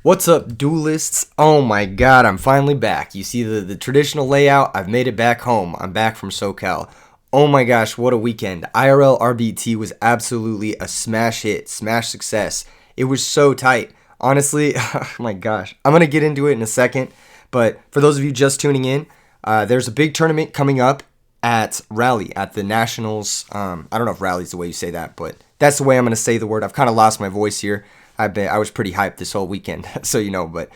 What's up, duelists? Oh my god, I'm finally back. You see the traditional layout? I've made it back home. I'm back from SoCal. Oh my gosh, what a weekend. IRL RBT was absolutely a smash hit, smash success. It was so tight. Honestly, oh my gosh. I'm going to get into it in a second, but for those of you just tuning in, there's a big tournament coming up at Rally, at the Nationals. I don't know if Rally's the way you say that, but that's the way I'm going to say the word. I've kind of lost my voice here. I was pretty hyped this whole weekend, so you know. But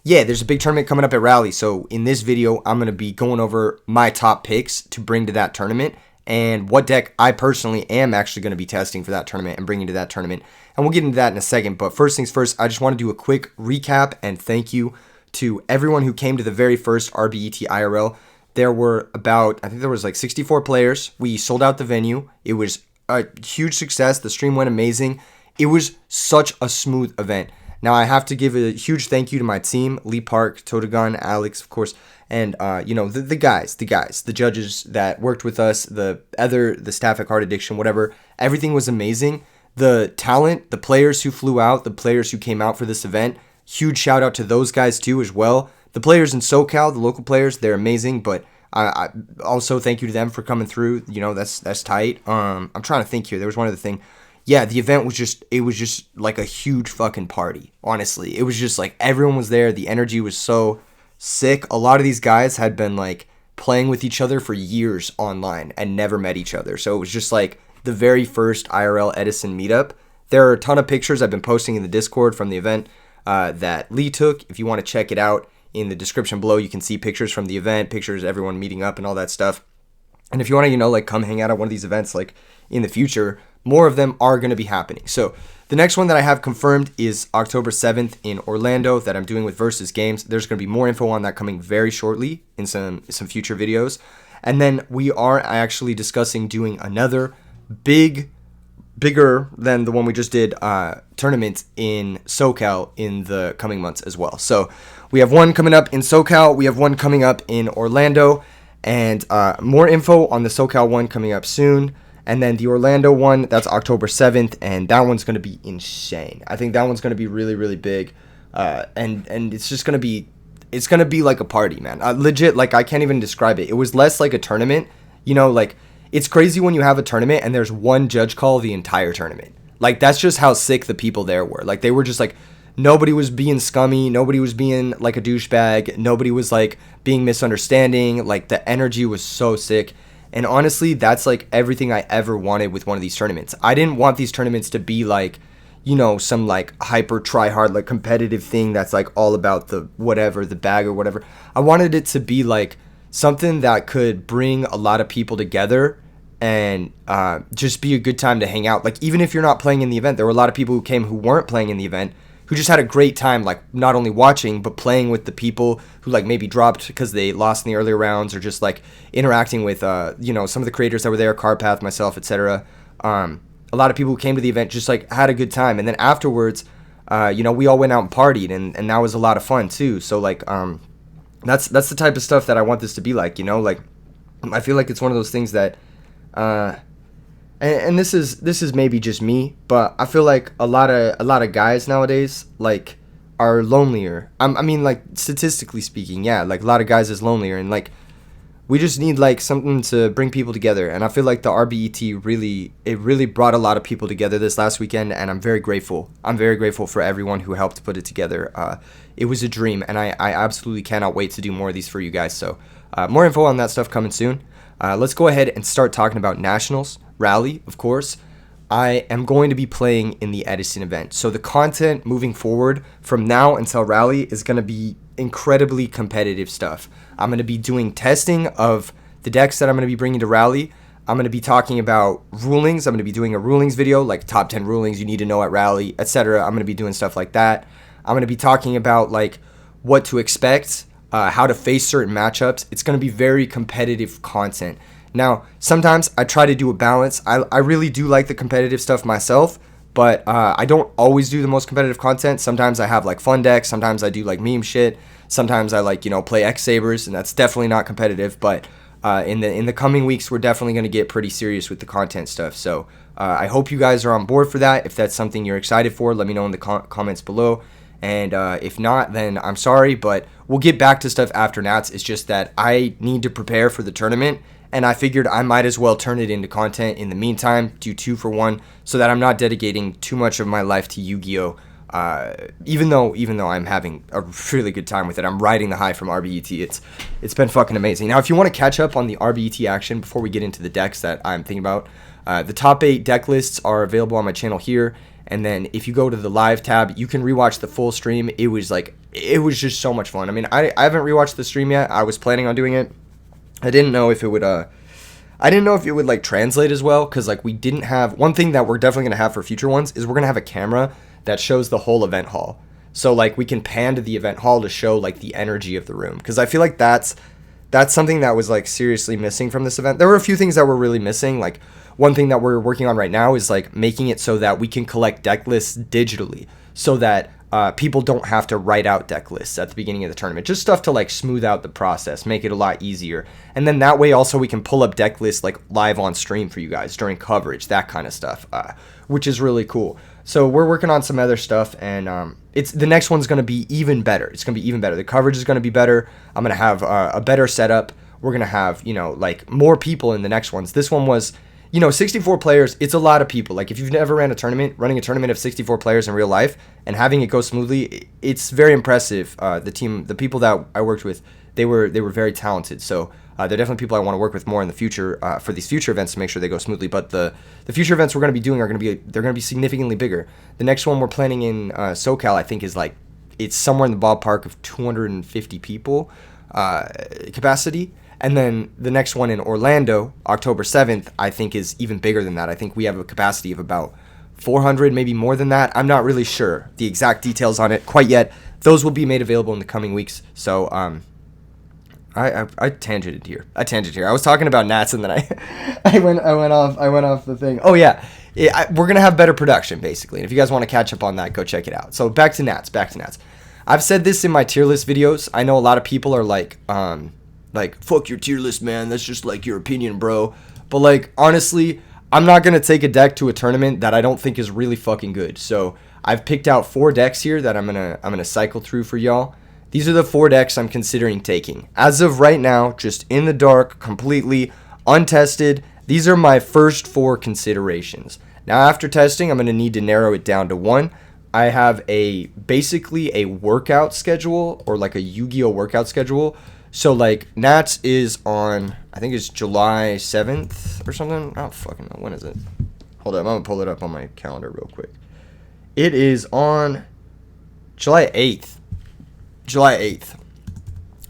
yeah, there's a big tournament coming up at Rally. So in this video, I'm gonna be going over my top picks to bring to that tournament and what deck I personally am actually gonna be testing for that tournament and bringing to that tournament. And we'll get into that in a second. But first things first, I just want to do a quick recap and thank you to everyone who came to the very first RBET IRL. There were I think there was like 64 players. We sold out the venue. It was a huge success. The stream went amazing. It was such a smooth event. Now, I have to give a huge thank you to my team, Lee Park, Totagun, Alex, of course, and, the guys, the judges that worked with us, the staff at Card Addiction, whatever. Everything was amazing. The talent, the players who flew out, the players who came out for this event, huge shout out to those guys too as well. The players in SoCal, the local players, they're amazing, but I also thank you to them for coming through. You know, that's tight. I'm trying to think here. There was one other thing. Yeah, the event was just like a huge fucking party, honestly. It was just like everyone was there. The energy was so sick. A lot of these guys had been like playing with each other for years online and never met each other. So it was just like the very first IRL Edison meetup. There are a ton of pictures I've been posting in the Discord from the event that Lee took. If you want to check it out, in the description below, you can see pictures from the event, pictures of everyone meeting up and all that stuff. And if you want to, like come hang out at one of these events like in the future, more of them are going to be happening. So the next one that I have confirmed is October 7th in Orlando that I'm doing with Versus Games. There's going to be more info on that coming very shortly in some future videos. And then we are actually discussing doing another bigger than the one we just did tournament in SoCal in the coming months as well. So we have one coming up in SoCal. We have one coming up in Orlando. And more info on the SoCal one coming up soon. And then the Orlando one, that's October 7th, and that one's going to be insane. I think that one's going to be really, really big. And it's just going to be, it's going to be like a party, man. Legit, like I can't even describe it. It was less like a tournament. You know, like it's crazy when you have a tournament and there's one judge call the entire tournament. Like that's just how sick the people there were. Like they were just like, nobody was being scummy. Nobody was being like a douchebag. Nobody was like being misunderstanding. Like the energy was so sick. And honestly, that's like everything I ever wanted with one of these tournaments. I didn't want these tournaments to be like, some like hyper try hard, like competitive thing that's like all about the whatever, the bag or whatever. I wanted it to be like something that could bring a lot of people together and just be a good time to hang out. Like even if you're not playing in the event, there were a lot of people who came who weren't playing in the event who just had a great time, like not only watching, but playing with the people who like maybe dropped because they lost in the earlier rounds or just like interacting with, some of the creators that were there, Carpath, myself, etc. A lot of people who came to the event just like had a good time. And then afterwards, we all went out and partied and that was a lot of fun too. So like, that's the type of stuff that I want this to be like, like I feel like it's one of those things that, and this is maybe just me, but I feel like a lot of guys nowadays like are lonelier. I mean, like statistically speaking, yeah, like a lot of guys is lonelier, and like we just need like something to bring people together. And I feel like the RBET really brought a lot of people together this last weekend, and I'm very grateful. I'm very grateful for everyone who helped put it together. It was a dream, and I absolutely cannot wait to do more of these for you guys. So more info on that stuff coming soon. Let's go ahead and start talking about Nationals. Rally, of course. I am going to be playing in the Edison event. So the content moving forward from now until Rally is going to be incredibly competitive stuff. I'm going to be doing testing of the decks that I'm going to be bringing to Rally. I'm going to be talking about rulings. I'm going to be doing a rulings video, like top 10 rulings you need to know at Rally, etc. I'm going to be doing stuff like that. I'm going to be talking about like what to expect, how to face certain matchups. It's going to be very competitive content. Now, sometimes I try to do a balance. I really do like the competitive stuff myself, but I don't always do the most competitive content. Sometimes I have like fun decks. Sometimes I do like meme shit. Sometimes I like, play X Sabers, and that's definitely not competitive. But in the coming weeks, we're definitely going to get pretty serious with the content stuff. So I hope you guys are on board for that. If that's something you're excited for, let me know in the comments below. And if not, then I'm sorry, but we'll get back to stuff after Nats. It's just that I need to prepare for the tournament, and I figured I might as well turn it into content in the meantime, do 2 for 1, so that I'm not dedicating too much of my life to Yu-Gi-Oh! Even though I'm having a really good time with it. I'm riding the high from RBET. It's been fucking amazing. Now, if you want to catch up on the RBET action before we get into the decks that I'm thinking about, the top 8 deck lists are available on my channel here. And then if you go to the live tab, you can rewatch the full stream. It was just so much fun. I mean, I haven't rewatched the stream yet. I was planning on doing it. I didn't know if it would like translate as well, because like we didn't have one thing that we're definitely gonna have for future ones is we're gonna have a camera that shows the whole event hall. So like we can pan to the event hall to show like the energy of the room, because I feel like that's something that was like seriously missing from this event. There were a few things that were really missing. Like one thing that we're working on right now is like making it so that we can collect deck lists digitally, so that people don't have to write out deck lists at the beginning of the tournament. Just stuff to like smooth out the process, make it a lot easier. And then that way also we can pull up deck lists like live on stream for you guys during coverage, that kind of stuff, which is really cool. So we're working on some other stuff, and the next one's going to be even better. It's going to be even better. The coverage is going to be better. I'm going to have a better setup. We're going to have, like more people in the next ones. This one was, 64 players. It's a lot of people. Like if you've never ran a tournament, running a tournament of 64 players in real life and having it go smoothly, it's very impressive. The people that I worked with, they were very talented. So they're definitely people I want to work with more in the future for these future events to make sure they go smoothly. But the future events we're going to be doing they're going to be significantly bigger. The next one we're planning in SoCal, I think, is like it's somewhere in the ballpark of 250 people capacity. And then the next one in Orlando, October 7th, I think is even bigger than that. I think we have a capacity of about 400, maybe more than that. I'm not really sure the exact details on it quite yet. Those will be made available in the coming weeks. So I tangented here. I was talking about Nats, and then I went off the thing. Oh yeah, we're gonna have better production basically. And if you guys want to catch up on that, go check it out. So back to Nats. I've said this in my tier list videos. I know a lot of people are like fuck your tier list, man. That's just like your opinion, bro. But like honestly, I'm not gonna take a deck to a tournament that I don't think is really fucking good. So I've picked out 4 decks here that I'm gonna cycle through for y'all. These are the 4 decks I'm considering taking. As of right now, just in the dark, completely untested, these are my first 4 considerations. Now, after testing, I'm going to need to narrow it down to 1. I have basically a workout schedule, or like a Yu-Gi-Oh workout schedule. So, like, Nats is on, I think it's July 7th or something. I don't fucking know. When is it? Hold up. I'm going to pull it up on my calendar real quick. It is on July 8th. July 8th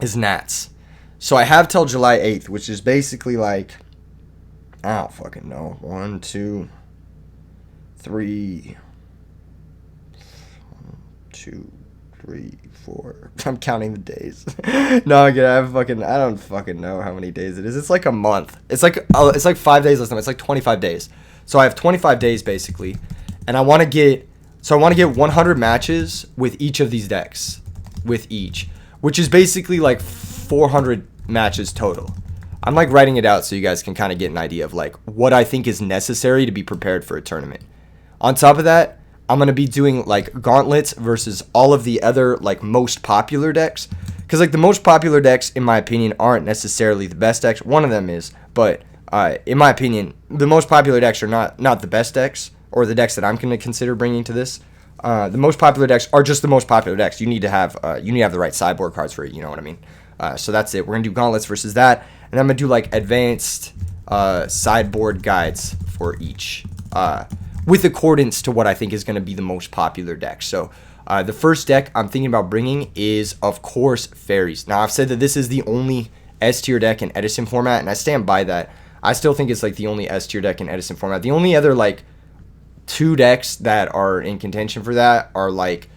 is Nats. So I have till July 8th, which is basically like, I don't fucking know. 1, 2, 3, 2, 3, 4. I'm counting the days. No, I don't fucking know how many days it is. It's like a month. It's like 5 days less than. It's like 25 days. So I have 25 days basically, and I want to get 100 matches with each of these decks. Which is basically like 400 matches total. I'm like writing it out so you guys can kind of get an idea of like what I think is necessary to be prepared for a tournament. On top of that, I'm going to be doing like gauntlets versus all of the other like most popular decks, because like the most popular decks in my opinion aren't necessarily the best decks. One of them is, but in my opinion the most popular decks are not the best decks, or the decks that I'm going to consider bringing to this. The most popular decks are just the most popular decks. You need to have the right sideboard cards for it. You know what I mean? So that's it. We're gonna do gauntlets versus that, and I'm gonna do like advanced sideboard guides for each, with accordance to what I think is gonna be the most popular deck. So the first deck I'm thinking about bringing is, of course, fairies. Now I've said that this is the only S tier deck in Edison format, and I stand by that. I still think it's like the only S tier deck in Edison format. The only other like 2 decks that are in contention for that are like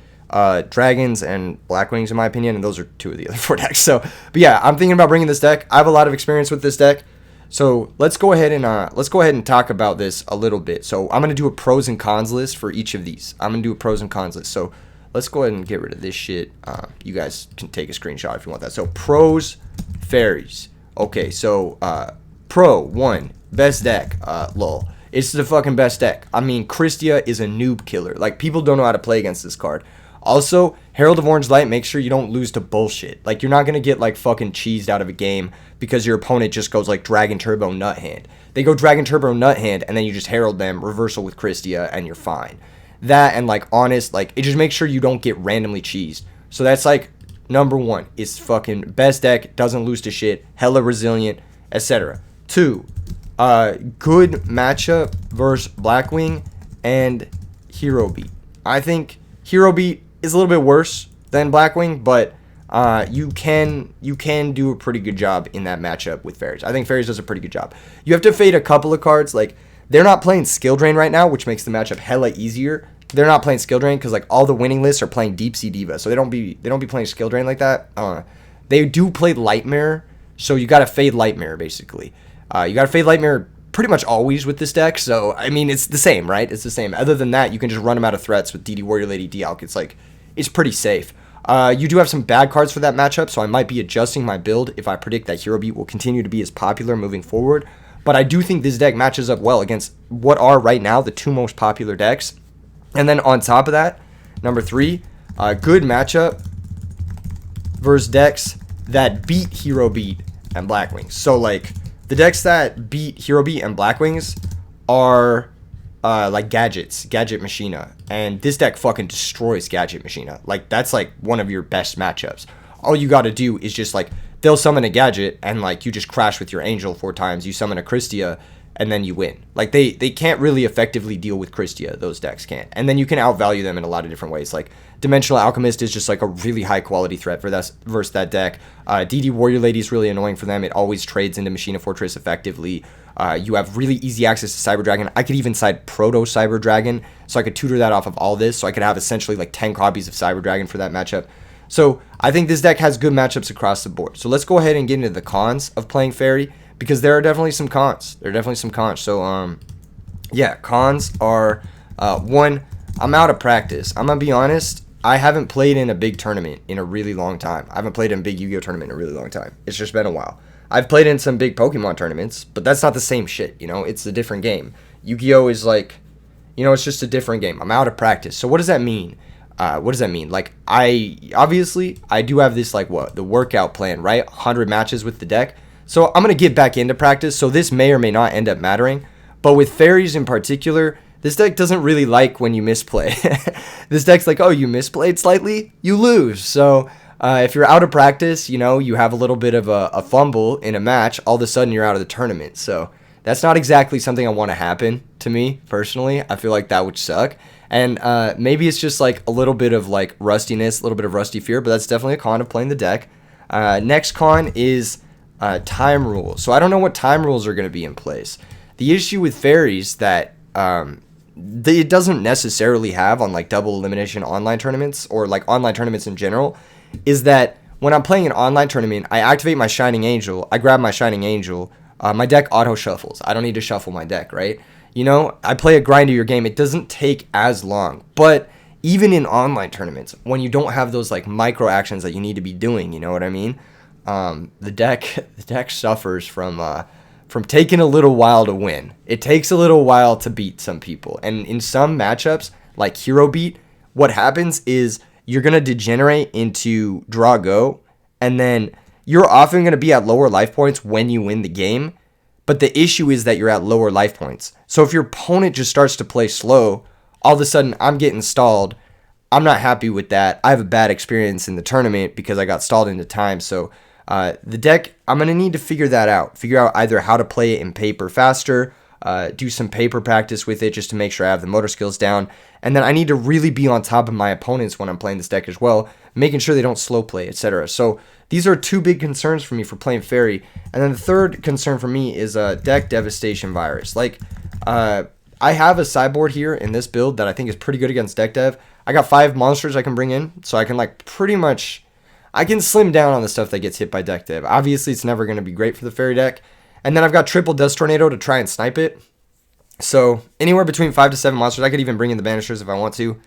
Dragons and Blackwings in my opinion, and those are 2 of the other 4 decks. So, but yeah, I'm thinking about bringing this deck. I have a lot of experience with this deck, so let's go ahead and talk about this a little bit. So I'm gonna do a pros and cons list for each of these. So let's go ahead and get rid of this shit. You guys can take a screenshot if you want that. So pros, fairies. Okay, so pro 1, best deck. Lol. It's the fucking best deck. I mean, Christia is a noob killer. Like, people don't know how to play against this card. Also, Herald of Orange Light, make sure you don't lose to bullshit. Like, you're not going to get, like, fucking cheesed out of a game because your opponent just goes, like, Dragon Turbo Nut Hand. They go Dragon Turbo Nut Hand, and then you just Herald them, reversal with Christia, and you're fine. That and, like, Honest, like, it just makes sure you don't get randomly cheesed. So that's, like, number one. It's fucking best deck, doesn't lose to shit, hella resilient, etc. 2, good matchup versus Blackwing and Hero Beat. I think Hero Beat is a little bit worse than Blackwing, but you can do a pretty good job in that matchup with Fairies. I think Fairies does a pretty good job. You have to fade a couple of cards. Like, they're not playing Skill Drain right now, which makes the matchup hella easier. They're not playing Skill Drain because, like, all the winning lists are playing Deep Sea Diva, so they don't be playing Skill Drain like that. They do play Light Mirror, so you gotta fade Light Mirror basically. You gotta fade Light Mirror pretty much always with this deck, so I mean it's the same, right? It's the same. Other than that, you can just run them out of threats with DD Warrior Lady Dialk. It's pretty safe. You do have some bad cards for that matchup, so I might be adjusting my build if I predict that Hero Beat will continue to be as popular moving forward. But I do think this deck matches up well against what are right now the two most popular decks. And then on top of that, number 3, good matchup versus decks that beat Hero Beat and Blackwings. So, like, the decks that beat Hero Beat and Blackwings are like Gadget Machina, and this deck fucking destroys Gadget Machina. Like, that's like one of your best matchups. All you gotta do is just, like, they'll summon a Gadget and, like, you just crash with your Angel 4 times, you summon a Christia, and then you win. Like, they can't really effectively deal with Christia, those decks can't. And then you can outvalue them in a lot of different ways. Like, Dimensional Alchemist is just, like, a really high quality threat for that versus that deck. DD Warrior Lady is really annoying for them. It always trades into Machina Fortress effectively. You have really easy access to Cyber Dragon. I could even side Proto Cyber Dragon, so I could tutor that off of all this, so I could have essentially, like, 10 copies of Cyber Dragon for that matchup. So I think this deck has good matchups across the board. So let's go ahead and get into the cons of playing Fairy, because there are definitely some cons. So, yeah, cons are, 1, I'm out of practice. I'm going to be honest, I haven't played in a big tournament in a really long time. I haven't played in a big Yu-Gi-Oh tournament in a really long time. It's just been a while. I've played in some big Pokemon tournaments, but that's not the same shit, you know? It's a different game. Yu-Gi-Oh is like, you know, it's just a different game. I'm out of practice. So what does that mean? Like, I do have this, like, the workout plan, right? 100 matches with the deck. So I'm going to get back into practice, so this may or may not end up mattering. But with Fairies in particular, this deck doesn't really like when you misplay. This deck's like, oh, you misplayed slightly? You lose. So if you're out of practice, you know, you have a little bit of a fumble in a match, all of a sudden you're out of the tournament. So that's not exactly something I want to happen to me, personally. I feel like that would suck. And maybe it's just, like, a little bit of, like, rustiness, a little bit of rusty fear, but that's definitely a con of playing the deck. Next con is time rules. So I don't know what time rules are going to be in place. The issue with Fairies that it doesn't necessarily have on, like, double elimination online tournaments or, like, online tournaments in general is that when I'm playing an online tournament, I activate my Shining Angel, I grab my Shining Angel, my deck auto shuffles. I don't need to shuffle my deck, right? You know, I play a grind of your game. It doesn't take as long. But even in online tournaments, when you don't have those, like, micro actions that you need to be doing, you know what I mean? The deck suffers from taking a little while to win. It takes a little while to beat some people. And in some matchups, like Hero Beat, what happens is you're going to degenerate into draw go, and then you're often going to be at lower life points when you win the game. But the issue is that you're at lower life points. So if your opponent just starts to play slow, all of a sudden I'm getting stalled. I'm not happy with that. I have a bad experience in the tournament because I got stalled into time. So the deck, I'm going to need to figure that out. Figure out either how to play it in paper faster, do some paper practice with it just to make sure I have the motor skills down. And then I need to really be on top of my opponents when I'm playing this deck as well, making sure they don't slow play, etc. So these are 2 big concerns for me for playing Fairy. And then the third concern for me is deck devastation virus. Like, I have a sideboard here in this build that I think is pretty good against deck dev. I got 5 monsters I can bring in, so I can, like, pretty much, I can slim down on the stuff that gets hit by deck dev. Obviously, it's never going to be great for the Fairy deck. And then I've got triple Dust Tornado to try and snipe it. So anywhere between 5 to 7 monsters. I could even bring in the Banishers if I want to.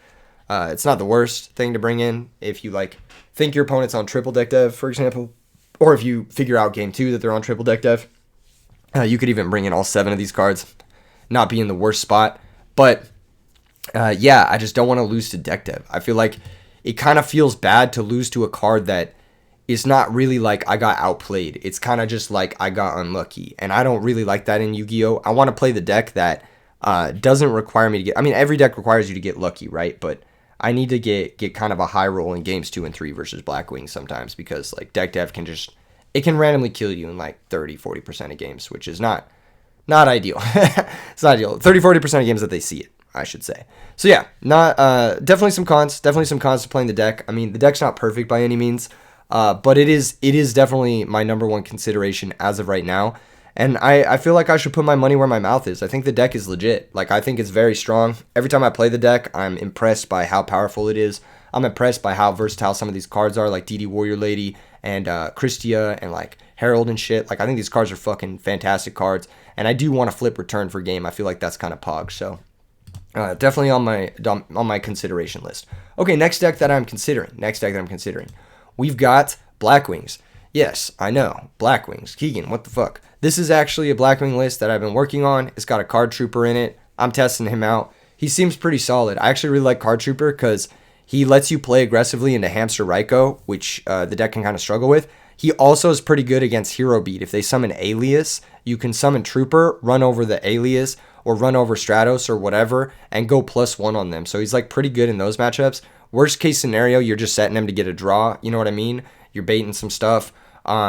It's not the worst thing to bring in if you, like, think your opponent's on triple deck dev, for example. Or if you figure out game 2 that they're on triple deck dev. You could even bring in all 7 of these cards. Not be in the worst spot. But, yeah, I just don't want to lose to deck dev. I feel like it kind of feels bad to lose to a card that is not really like I got outplayed. It's kind of just like I got unlucky. And I don't really like that in Yu-Gi-Oh! I want to play the deck that doesn't require me to get... I mean, every deck requires you to get lucky, right? But I need to get kind of a high roll in games 2 and 3 versus Blackwing sometimes, because like deck dev can just... It can randomly kill you in like 30-40% of games, which is not ideal. It's not ideal. 30-40% of games that they see it, I should say. So yeah, not definitely some cons. Definitely some cons to playing the deck. I mean, the deck's not perfect by any means, but it is definitely my number one consideration as of right now. And I feel like I should put my money where my mouth is. I think the deck is legit. Like, I think it's very strong. Every time I play the deck, I'm impressed by how powerful it is. I'm impressed by how versatile some of these cards are, like DD Warrior Lady and Christia and like Herald and shit. Like, I think these cards are fucking fantastic cards. And I do want to flip return for game. I feel like that's kind of pog. So definitely on my consideration list. Okay, next deck that I'm considering. We've got Blackwings. Yes, I know, Blackwings. Keegan, what the fuck? This is actually a Blackwing list that I've been working on. It's got a Card Trooper in it. I'm testing him out. He seems pretty solid. I actually really like Card Trooper because he lets you play aggressively into Hamster Raikou, which the deck can kind of struggle with. He also is pretty good against Hero Beat. If they summon Alias, you can summon Trooper, run over the Alias, or run over Stratos or whatever, and go +1 on them. So he's like pretty good in those matchups. Worst case scenario, you're just setting him to get a draw. You know what I mean? You're baiting some stuff.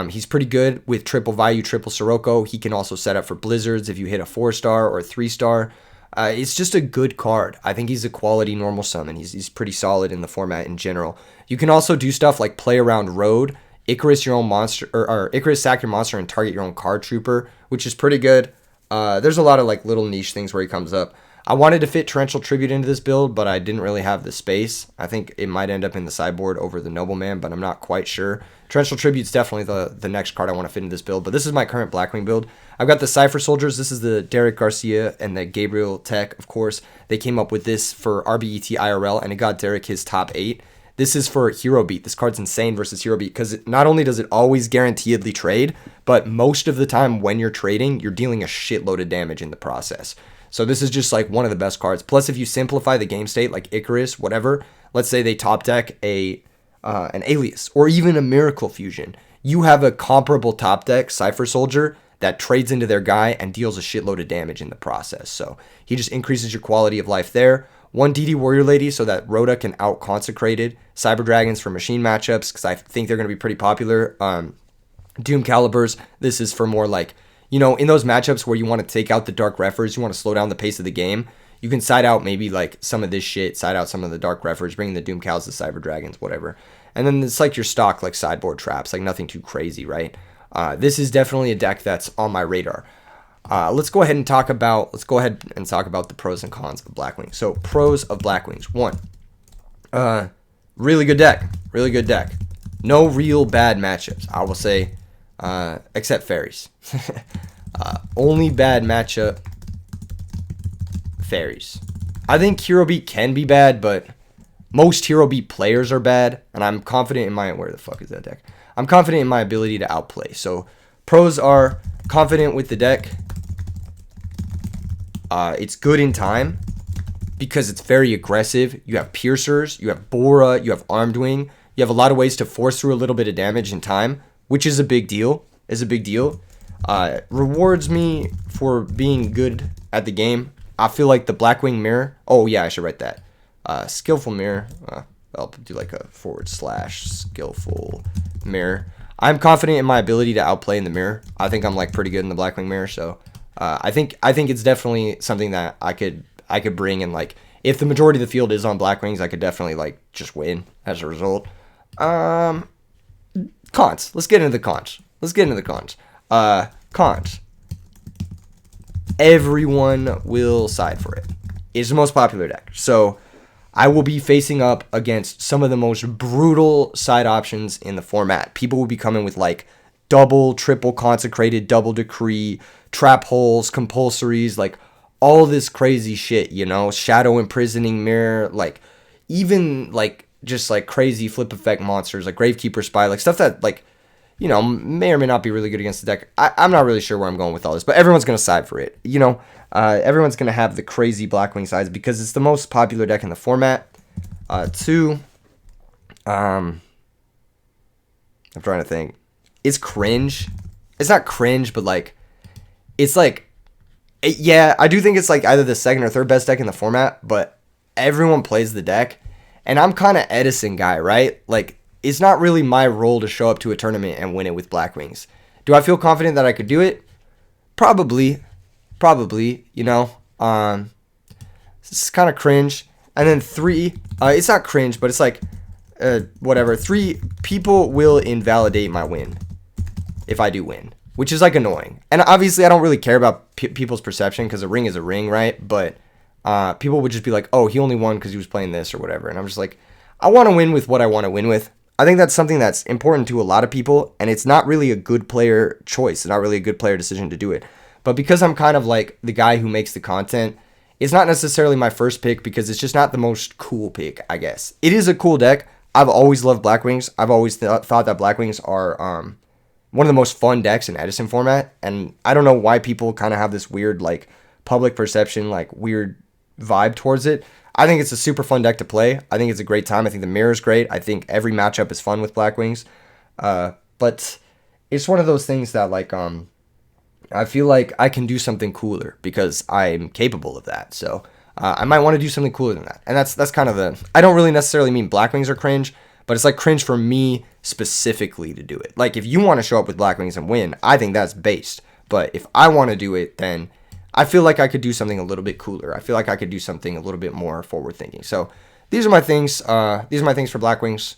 He's pretty good with triple Vayu, triple Sirocco. He can also set up for Blizzards if you hit a 4-star or a 3-star. It's just a good card. I think he's a quality normal summon. He's pretty solid in the format in general. You can also do stuff like play around Road, Icarus your own monster, or Icarus sack your monster and target your own Card Trooper, which is pretty good. There's a lot of like little niche things where he comes up. I wanted to fit Torrential Tribute into this build, but I didn't really have the space. I think it might end up in the sideboard over the Nobleman, but I'm not quite sure. Torrential Tribute's definitely the next card I want to fit in this build, but this is my current Blackwing build. I've got the Cypher Soldiers. This is the Derek Garcia and the Gabriel Tech, of course. They came up with this for RBET IRL, and it got Derek his top 8. This is for Hero Beat. This card's insane versus Hero Beat because not only does it always guaranteedly trade, but most of the time when you're trading, you're dealing a shitload of damage in the process. So this is just like one of the best cards. Plus, if you simplify the game state, like Icarus, whatever, let's say they top deck an Alias or even a Miracle Fusion, you have a comparable top deck Cypher Soldier that trades into their guy and deals a shitload of damage in the process. So he just increases your quality of life there. One DD Warrior Lady so that Rhoda can out-consecrated Cyber Dragons for machine matchups because I think they're going to be pretty popular. Doom Calibers, this is for more like, you know, in those matchups where you want to take out the Dark Referers, you want to slow down the pace of the game, you can side out maybe like some of this shit, side out some of the Dark Referers, bring the Doom Cows, the Cyber Dragons, whatever. And then it's like your stock like sideboard traps, like nothing too crazy, right? This is definitely a deck that's on my radar. Let's go ahead and talk about the pros and cons of Blackwing. So pros of Blackwings. 1, really good deck. No real bad matchups, I will say, except fairies. Only bad matchup, fairies. I think Hero Beat can be bad, but most Hero Beat players are bad, and I'm confident in where the fuck is that deck? I'm confident in my ability to outplay. So pros are confident with the deck. It's good in time because it's very aggressive. You have Piercers, you have Bora, you have Armed Wing. You have a lot of ways to force through a little bit of damage in time, which is a big deal. Rewards me for being good at the game. I feel like the Blackwing Mirror. Oh yeah, I should write that. Skillful Mirror. I'll do like a / skillful mirror. I'm confident in my ability to outplay in the mirror. I think I'm like pretty good in the Blackwing Mirror, so I think it's definitely something that I could bring, and like if the majority of the field is on Blackwings, I could definitely like just win as a result. Cons. Let's get into the cons. Cons. Everyone will side for it. It's the most popular deck. So I will be facing up against some of the most brutal side options in the format. People will be coming with like double, triple consecrated, double decree, trap holes, compulsories, like all this crazy shit, you know, shadow imprisoning mirror, like even like just like crazy flip effect monsters like Gravekeeper Spy, like stuff that like, you know, may or may not be really good against the deck. I'm not really sure where I'm going with all this, but everyone's going to side for it. You know, everyone's going to have the crazy Blackwing sides because it's the most popular deck in the format. 2, I'm trying to think. It's cringe. It's not cringe, but like, it's like, yeah, I do think it's like either the second or third best deck in the format, but everyone plays the deck. And I'm kind of Edison guy, right? Like, it's not really my role to show up to a tournament and win it with Blackwings. Do I feel confident that I could do it? Probably, you know. It's kind of cringe. And then 3, it's not cringe, but it's like, whatever. 3, people will invalidate my win if I do win, which is like annoying. And obviously, I don't really care about people's perception because a ring is a ring, right? But people would just be like, oh, he only won because he was playing this or whatever. And I'm just like, I want to win with what I want to win with. I think that's something that's important to a lot of people, and it's not really a good player choice. It's not really a good player decision to do it. But because I'm kind of like the guy who makes the content, it's not necessarily my first pick because it's just not the most cool pick, I guess. It is a cool deck. I've always loved Blackwings. I've always thought that Blackwings are one of the most fun decks in Edison format, and I don't know why people kind of have this weird like public perception, like weird vibe towards it. I think it's a super fun deck to play. I think it's a great time. I think the mirror is great. I think every matchup is fun with Blackwings. But it's one of those things that like I feel like I can do something cooler because I'm capable of that. So I might want to do something cooler than that. And that's kind of the, I don't really necessarily mean Blackwings are cringe, but it's like cringe for me specifically to do it. Like if you want to show up with Blackwings and win, I think that's based. But if I want to do it, then I feel like I could do something a little bit cooler. I feel like I could do something a little bit more forward thinking. So these are my things. These are my things for Blackwings.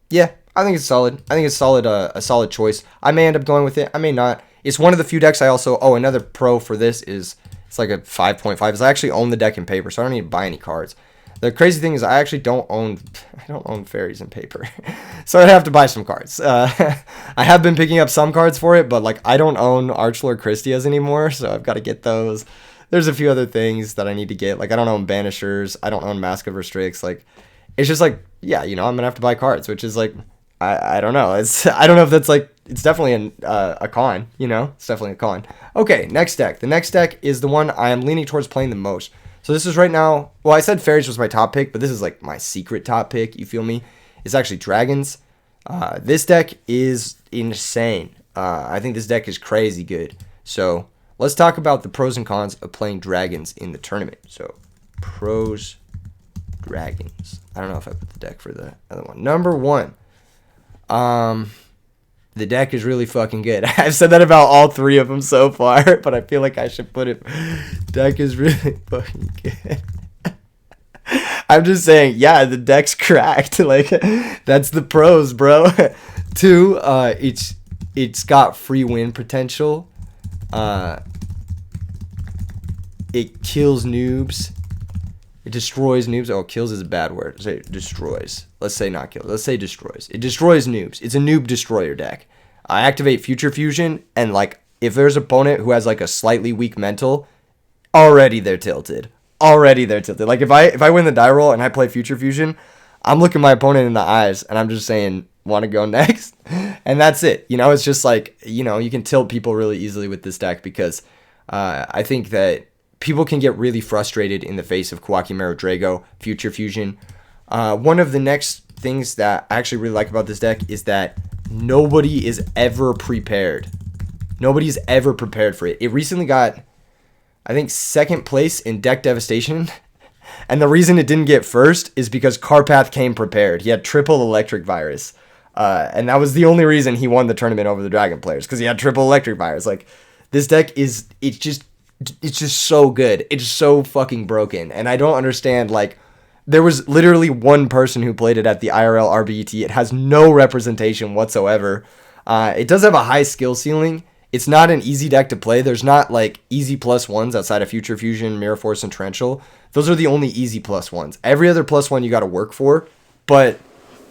Yeah, I think it's solid. I think it's solid. A solid choice. I may end up going with it. I may not. It's one of the few decks I also. Oh, another pro for this is it's like a 5.5. Is I actually own the deck in paper, so I don't need to buy any cards. The crazy thing is I actually don't own fairies in paper, so I'd have to buy some cards. I have been picking up some cards for it, but like I don't own Archlord Christias anymore, so I've got to get those. There's a few other things that I need to get. Like I don't own Banishers, I don't own Mask of Restricts. Like it's just like yeah, you know I'm gonna have to buy cards, which is like I don't know. I don't know if that's like it's definitely a con. You know, it's definitely a con. Okay, next deck. The next deck is the one I am leaning towards playing the most. So this is right now, well, I said Fairies was my top pick, but this is like my secret top pick, you feel me? It's actually Dragons. This deck is insane. I think this deck is crazy good. So let's talk about the pros and cons of playing Dragons in the tournament. So pros, Dragons. I don't know if I put the deck for the other one. Number 1, the deck is really fucking good. I've said that about all 3 of them so far, but I feel like I should put it. Deck is really fucking good. I'm just saying, yeah, the deck's cracked. Like, that's the pros, bro. 2, it's got free win potential. It kills noobs. It destroys noobs. Oh, kills is a bad word. Say destroys. Let's say not kills. Let's say destroys. It destroys noobs. It's a noob destroyer deck. I activate Future Fusion, and like if there's an opponent who has like a slightly weak mental, already they're tilted. Like if I win the die roll and I play Future Fusion, I'm looking my opponent in the eyes and I'm just saying, want to go next? And that's it. You know, it's just like, you know, you can tilt people really easily with this deck because I think that people can get really frustrated in the face of Kwakimero Drago, Future Fusion. One of the next things that I actually really like about this deck is that nobody is ever prepared. Nobody's ever prepared for it. It recently got, I think, 2nd place in Deck Devastation. And the reason it didn't get 1st is because Karpath came prepared. He had triple Electric Virus. And that was the only reason he won the tournament over the Dragon players, because he had triple Electric Virus. Like, this deck is, it's just so good. It's so fucking broken. And I don't understand, like, there was literally one person who played it at the IRL RBET. It has no representation whatsoever. It does have a high skill ceiling. It's not an easy deck to play. There's not, like, easy +1s outside of Future Fusion, Mirror Force, and Torrential. Those are the only easy +1s. Every other +1 you got to work for. But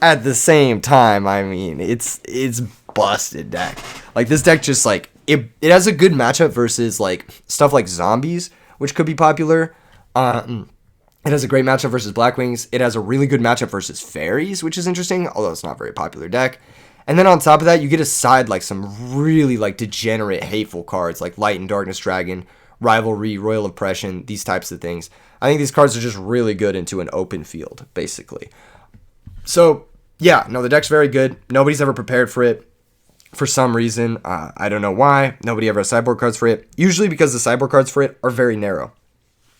at the same time, I mean, it's busted deck. Like, this deck just, like, it has a good matchup versus, like, stuff like Zombies, which could be popular. It has a great matchup versus Blackwings. It has a really good matchup versus Fairies, which is interesting, although it's not a very popular deck. And then on top of that, you get to side, like, some really, like, degenerate, hateful cards, like Light and Darkness Dragon, Rivalry, Royal Oppression, these types of things. I think these cards are just really good into an open field, basically. So, yeah, no, the deck's very good. Nobody's ever prepared for it for some reason. I don't know why. Nobody ever has sideboard cards for it. Usually because the sideboard cards for it are very narrow.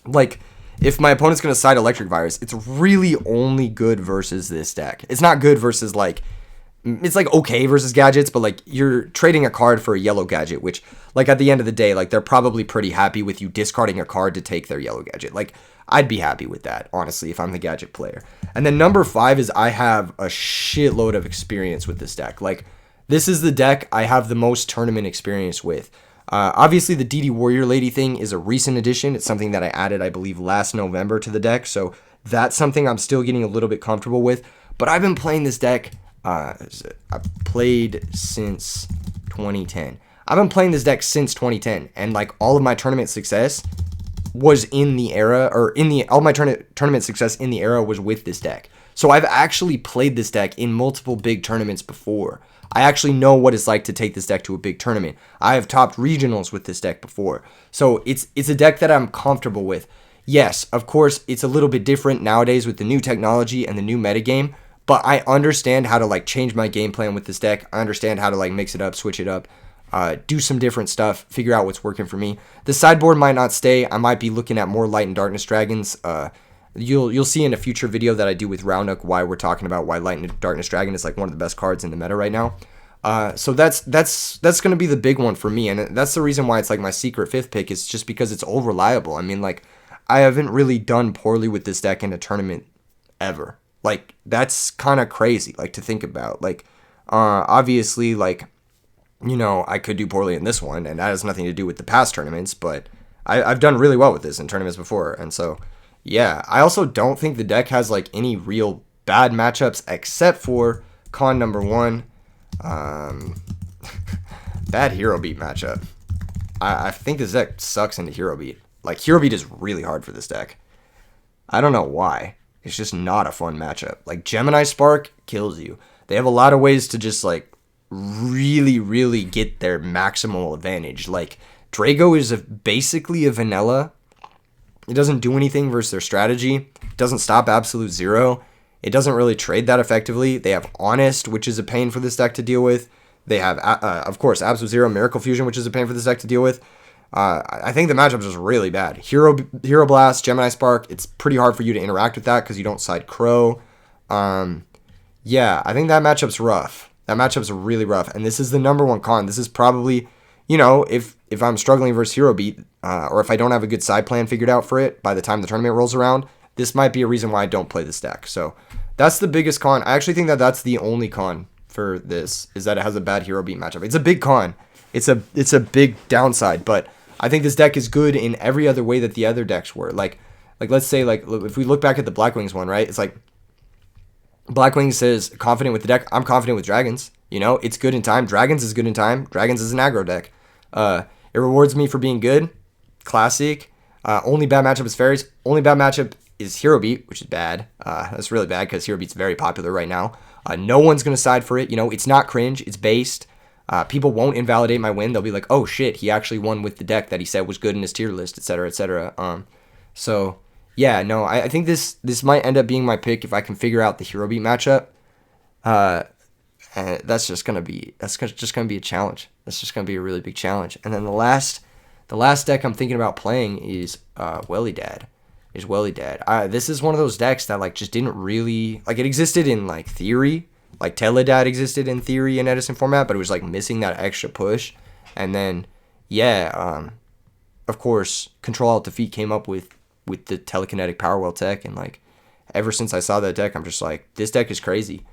Like, if my opponent's going to side Electric Virus, it's really only good versus this deck. It's not good versus, like, it's, like, okay versus gadgets, but, like, you're trading a card for a yellow gadget, which, like, at the end of the day, like, they're probably pretty happy with you discarding a card to take their yellow gadget. Like, I'd be happy with that, honestly, if I'm the gadget player. And then number 5 is I have a shitload of experience with this deck. Like, this is the deck I have the most tournament experience with. Obviously, the DD Warrior Lady thing is a recent addition. It's something that I added, I believe, last November to the deck. So that's something I'm still getting a little bit comfortable with. But I've been playing this deck. I've played since 2010. I've been playing this deck since 2010. And, like, all of my tournament success was in the era, or all my tournament success in the era was with this deck. So I've actually played this deck in multiple big tournaments before. I actually know what it's like to take this deck to a big tournament. I have topped regionals with this deck before. So it's a deck that I'm comfortable with. Yes, of course, it's a little bit different nowadays with the new technology and the new metagame, but I understand how to, like, change my game plan with this deck. I understand how to, like, mix it up, switch it up, do some different stuff, figure out what's working for me. The sideboard might not stay. I might be looking at more Light and Darkness Dragons. You'll see in a future video that I do with Roundup why we're talking about why Light and Darkness Dragon is, like, one of the best cards in the meta right now. So that's going to be the big one for me, and that's the reason why it's, like, my secret 5th pick, is just because it's all reliable. I mean, like, I haven't really done poorly with this deck in a tournament ever. Like, that's kind of crazy, like, to think about. Like, obviously, like, you know, I could do poorly in this one, and that has nothing to do with the past tournaments, but I've done really well with this in tournaments before, and so... yeah, I also don't think the deck has, like, any real bad matchups except for con number 1, bad Hero Beat matchup. I think this deck sucks into Hero Beat. Like, Hero Beat is really hard for this deck. I don't know why. It's just not a fun matchup. Like, Gemini Spark kills you. They have a lot of ways to just, like, really, really get their maximal advantage. Like, Drago is basically a vanilla. It doesn't do anything versus their strategy. It doesn't stop Absolute Zero. It doesn't really trade that effectively. They have Honest, which is a pain for this deck to deal with. They have, of course, Absolute Zero, Miracle Fusion, which is a pain for this deck to deal with. I think the matchup is just really bad. Hero Blast, Gemini Spark, it's pretty hard for you to interact with that because you don't side Crow. Yeah, I think that matchup's rough. That matchup's really rough. And this is the number 1 con. This is probably, you know, if I'm struggling versus Hero Beat, or if I don't have a good side plan figured out for it by the time the tournament rolls around, this might be a reason why I don't play this deck. So that's the biggest con. I actually think that that's the only con for this, is that it has a bad Hero Beat matchup. It's a big con. It's a big downside, but I think this deck is good in every other way that the other decks were. Like let's say, like, if we look back at the Black Wings one, right? It's like Black Wings says confident with the deck. I'm confident with Dragons. You know, it's good in time. Dragons is good in time. Dragons is an aggro deck. It rewards me for being good. Classic. Only bad matchup is Fairies. Only bad matchup is Hero Beat, which is bad. That's really bad because Hero Beat's very popular right now. No one's going to side for it. You know, it's not cringe. It's based. People won't invalidate my win. They'll be like, oh shit, he actually won with the deck that he said was good in his tier list, etc., etc. So yeah, no, I think this might end up being my pick if I can figure out the Hero Beat matchup. And that's just gonna be a challenge. That's just gonna be a really big challenge. And then the last deck I'm thinking about playing is Welly Dad. This is one of those decks that, like, just didn't really, like, it existed in, like, theory. Like, Teledad existed in theory in Edison format, but it was, like, missing that extra push. And then, yeah, of course, Control Alt Defeat came up with the telekinetic Powerwell tech, and, like, ever since I saw that deck, I'm just like, this deck is crazy.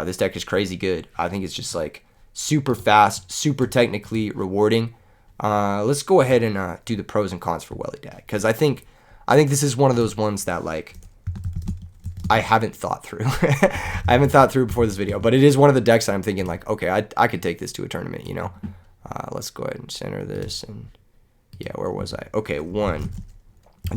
This deck is crazy good. I think it's just, like, super fast, super technically rewarding. Let's go ahead and do the pros and cons for Welly Dad, because I think this is one of those ones that, like, I haven't thought through. I haven't thought through before this video, but it is one of the decks that I'm thinking, like, okay, I could take this to a tournament, you know. Let's go ahead and center this, and yeah, where was I? Okay, 1.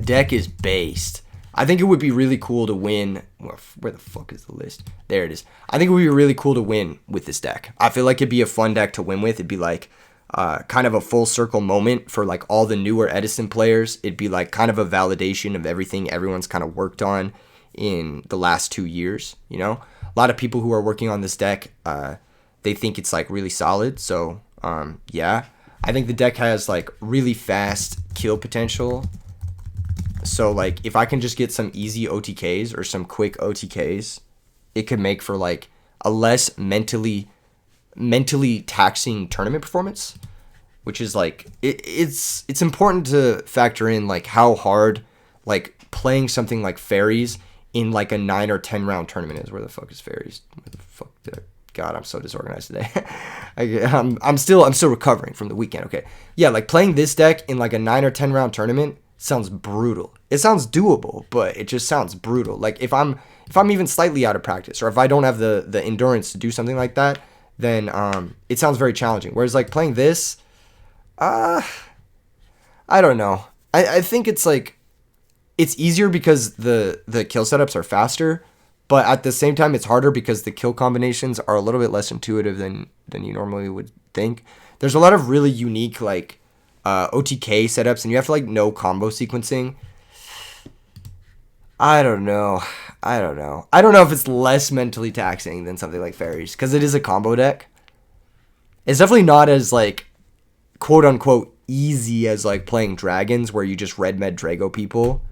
Deck is based. I think it would be really cool to win. Where the fuck is the list? There it is. I think it would be really cool to win with this deck. I feel like it'd be a fun deck to win with. It'd be like kind of a full circle moment for, like, all the newer Edison players. It'd be like kind of a validation of everything everyone's kind of worked on in the last 2 years, you know? A lot of people who are working on this deck, they think it's like really solid. So yeah, I think the deck has like really fast kill potential. So like if I can just get some easy OTKs or some quick OTKs, it could make for like a less mentally taxing tournament performance, which is like it's important to factor in like how hard like playing something like fairies in like a 9 or 10 round tournament is. Where the fuck is fairies? Where the fuck did I... God, I'm so disorganized today. I'm still recovering from the weekend. Okay, yeah, like playing this deck in like a 9 or 10 round tournament sounds brutal. It sounds doable, but it just sounds brutal. Like if I'm even slightly out of practice, or if I don't have the endurance to do something like that, then it sounds very challenging. Whereas like playing this, I don't know. I think it's like it's easier because the kill setups are faster. But at the same time, it's harder because the kill combinations are a little bit less intuitive than you normally would think. There's a lot of really unique like OTK setups, and you have to like know combo sequencing. I don't know if it's less mentally taxing than something like fairies, because it is a combo deck. It's definitely not as like quote unquote easy as like playing dragons, where you just red med Drago people.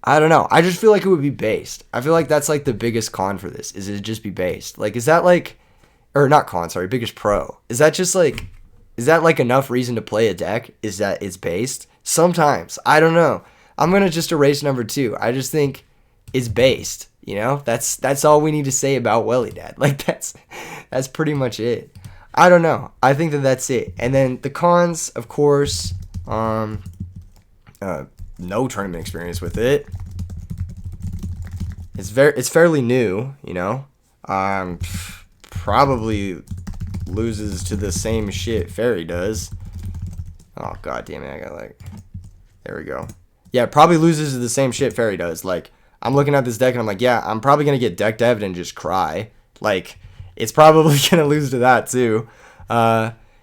I don't know. I just feel like it would be based. I feel like that's like the biggest con for this, is it just be based. Like, is that like, or not con, sorry, biggest pro. Is that just like, is that like enough reason to play a deck? Is that it's based? Sometimes. I don't know. I'm going to just erase number 2. I just think it's based, you know? That's all we need to say about Welly Dad. Like that's pretty much it. I don't know. I think that's it. And then the cons, of course, no tournament experience with it. It's fairly new, you know. Probably loses to the same shit Fairy does. Oh god damn it! I got like, there we go. Yeah, probably loses to the same shit Fairy does. Like I'm looking at this deck and I'm like, yeah, I'm probably gonna get deck dev'd and just cry. Like it's probably gonna lose to that too.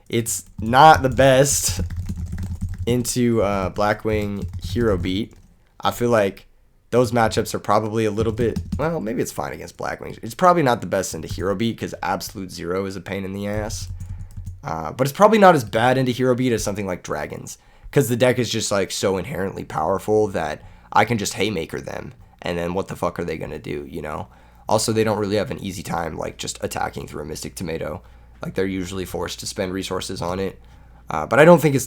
It's not the best into Blackwing Hero Beat. I feel like those matchups are probably a little bit, well, maybe it's fine against Blackwings. It's probably not the best into Hero Beat because Absolute Zero is a pain in the ass. But it's probably not as bad into Hero Beat as something like Dragons, because the deck is just like so inherently powerful that I can just haymaker them, and then what the fuck are they gonna do, you know? Also, they don't really have an easy time like just attacking through a Mystic Tomato. Like they're usually forced to spend resources on it. But I don't think it's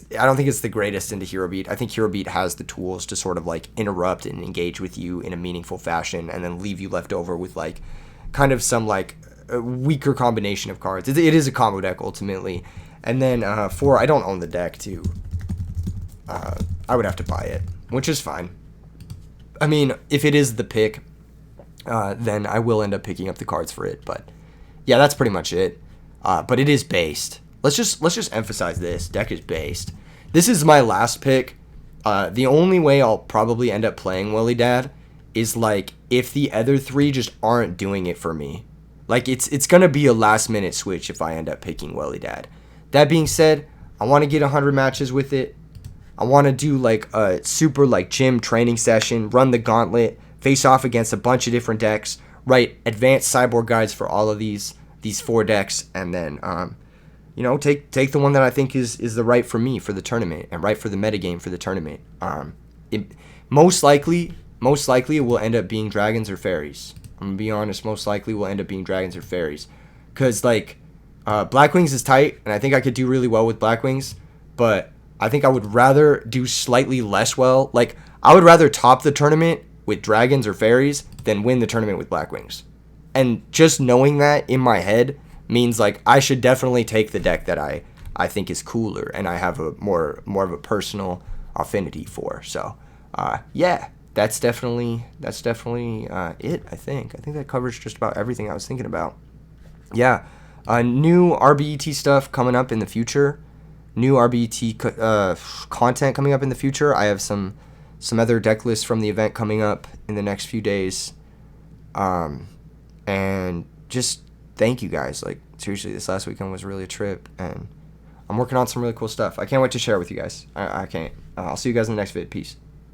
the greatest into Hero Beat. I think Hero Beat has the tools to sort of like interrupt and engage with you in a meaningful fashion, and then leave you left over with like kind of some like a weaker combination of cards. It is a combo deck ultimately. And then 4, I don't own the deck too. I would have to buy it, which is fine. I mean, if it is the pick, then I will end up picking up the cards for it. But yeah, that's pretty much it. But it is based. Let's just emphasize this. Deck is based. This is my last pick. The only way I'll probably end up playing Welly Dad is like if the other 3 just aren't doing it for me. Like it's gonna be a last minute switch if I end up picking Welly Dad. That being said, I want to get 100 matches with it. I want to do like a super like gym training session, run the gauntlet, face off against a bunch of different decks, write advanced sideboard guides for all of these 4 decks, and then you know, take the one that I think is the right for me for the tournament and right for the metagame for the tournament. Most likely it will end up being Dragons or Fairies. I'm gonna be honest, most likely will end up being Dragons or Fairies, because like Blackwings is tight, and I think I could do really well with Blackwings, but I think I would rather do slightly less well. Like I would rather top the tournament with Dragons or Fairies than win the tournament with Blackwings. And just knowing that in my head means like I should definitely take the deck that I think is cooler and I have a more of a personal affinity for. So yeah, that's definitely it. I think that covers just about everything I was thinking about. Yeah, new RBET stuff coming up in the future. New RBET content coming up in the future. I have some other deck lists from the event coming up in the next few days. And just thank you guys. Like seriously, this last weekend was really a trip, and I'm working on some really cool stuff. I can't wait to share it with you guys. I can't. I'll see you guys in the next vid. Peace.